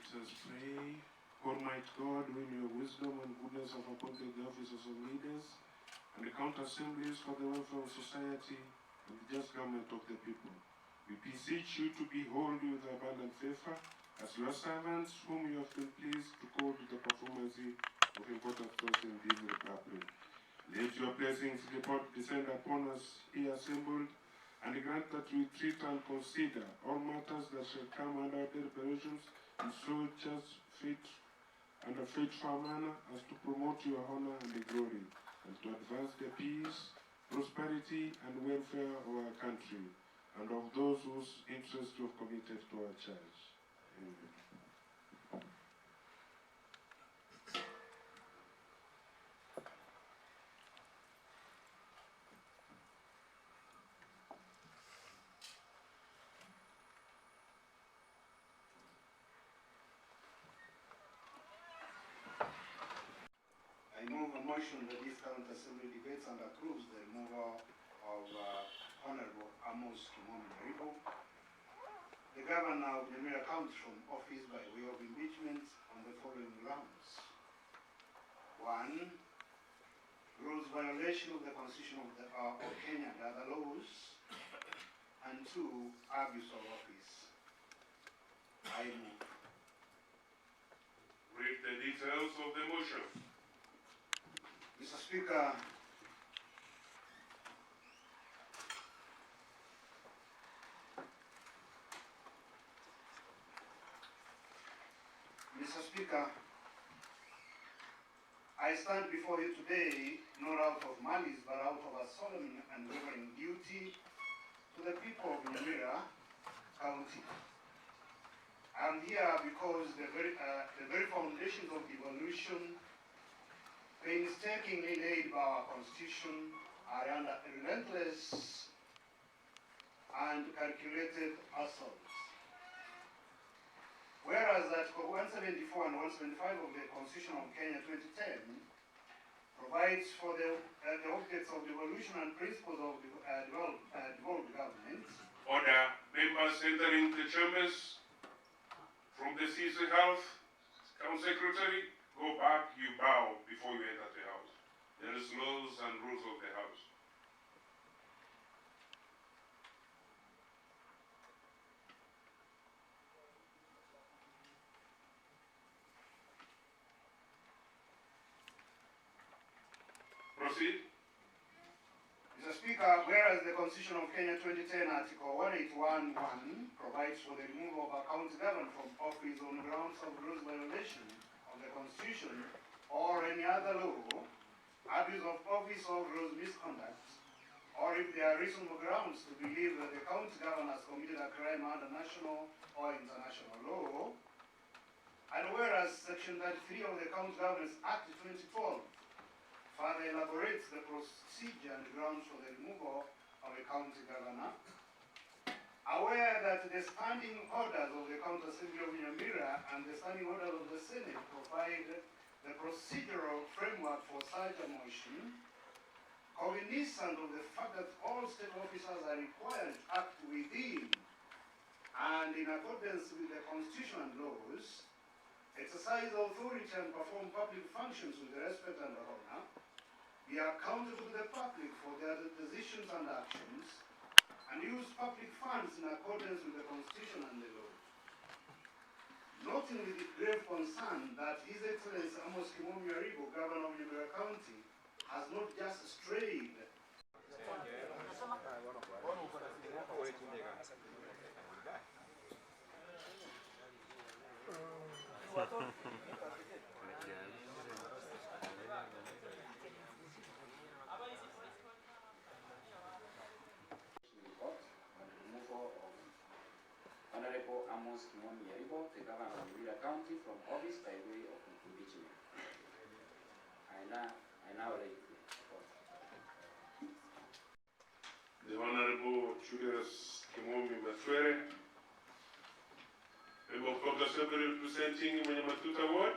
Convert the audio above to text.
Let us pray. Almighty God, who in your wisdom and goodness have appointed the officers of leaders and the county assemblies for the welfare of society and the just government of the people, we beseech you to behold with abundant favor as your servants whom you have been pleased to call to the performance of important tasks in this republic. Let your blessings descend upon us here assembled, and grant that we treat and consider all matters that shall come under our deliberations in such and a faithful manner as to promote your honor and the glory, and to advance the peace, prosperity, and welfare of our country, and of those whose interests you have committed to our church. Amen. I move a motion that this current assembly debates and approves the removal of Honorable Amos Nyaribo, the Governor of Nyamira County, from office by way of impeachment on the following grounds. 1. Gross violation of the Constitution of Kenya and other laws. And 2. Abuse of office. I move. Read the details of the motion. Mr. Speaker, I stand before you today not out of malice but out of a solemn and reverent duty to the people of Nyamira County. I am here because the very foundations of devolution painstakingly laid by our Constitution are under relentless and calculated assault. Whereas Article 174 and 175 of the Constitution of Kenya 2010 provides for the objects of devolution and principles of devolved government. Order. Members entering the chambers from the Kisii Health, County Secretary, go back, you bow before you enter the house. There is laws and rules of the house. Proceed. Mr. Speaker, whereas the Constitution of Kenya 2010 Article 181(1) provides for the removal of a county governor from office on grounds of gross violation of the Constitution or any other law, abuse of office or gross misconduct, or if there are reasonable grounds to believe that the county governor has committed a crime under national or international law, and whereas Section 33 of the County Governance Act 2012 further elaborates the procedure and grounds for the removal of a county governor, aware that the standing orders of the County Assembly of Nyamira and the standing orders of the Senate provide the procedural framework for such a motion, cognizant of the fact that all state officers are required to act within and in accordance with the Constitution and laws, exercise authority and perform public functions with respect and honor, be accountable to the public for their decisions and actions, and use public funds in accordance with the Constitution and the law. Noting with grave concern that His Excellency Amos Nyaribo, Governor of Nyamira County, has not just strayed Honorable Amos Nyaribo, the Governor of Nyamira County, from office by way of impeachment. I now read the report. The Honorable Julius Kimomi Batwere, member of the Assembly representing Nyamatuta Ward.